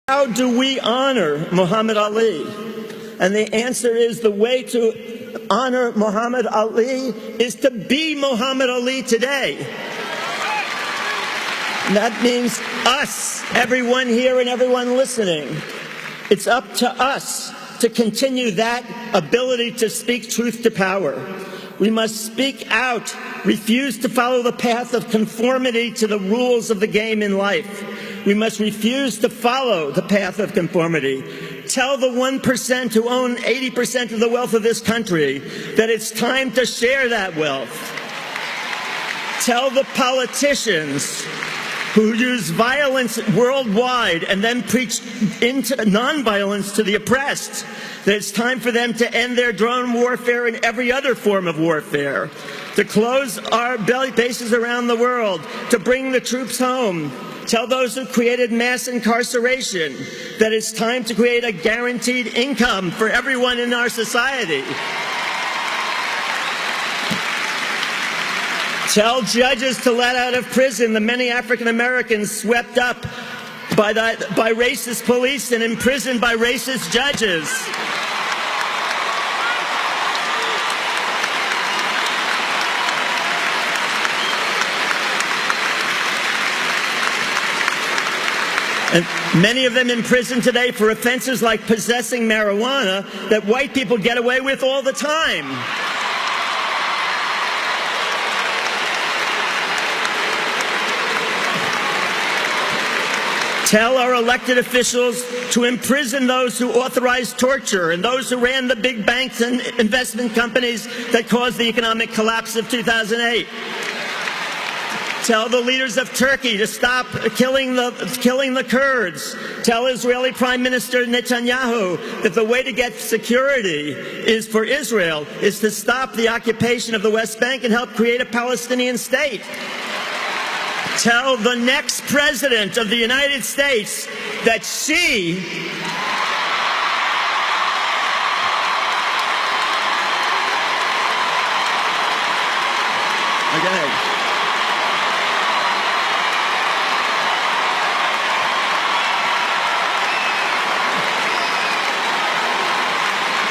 How do we honor Muhammad Ali? And the answer is the way to honor Muhammad Ali is to be Muhammad Ali today. And that means us, everyone here and everyone listening. It's up to us to continue that ability to speak truth to power. We must speak out, refuse to follow the path of conformity to the rules of the game in life. We must refuse to follow the path of conformity. Tell the 1% who own 80% of the wealth of this country that it's time to share that wealth. Tell the politicians who use violence worldwide and then preach into nonviolence to the oppressed that it's time for them to end their drone warfare and every other form of warfare, to close our bases around the world, to bring the troops home. Tell those who created mass incarceration that it's time to create a guaranteed income for everyone in our society. Tell judges to let out of prison the many African Americans swept up by racist police and imprisoned by racist judges. And many of them in prison today for offenses like possessing marijuana that white people get away with all the time. Tell our elected officials to imprison those who authorized torture and those who ran the big banks and investment companies that caused the economic collapse of 2008. Tell the leaders of Turkey to stop killing the Kurds. Tell Israeli Prime Minister Netanyahu that the way to get security is for Israel is to stop the occupation of the West Bank and help create a Palestinian state. Tell the next president of the United States that she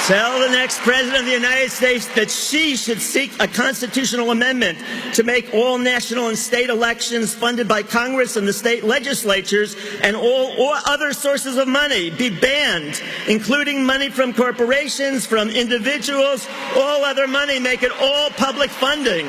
Tell the next president of the United States that she should seek a constitutional amendment to make all national and state elections funded by Congress and the state legislatures and all other sources of money be banned, including money from corporations, from individuals, all other money, make it all public funding.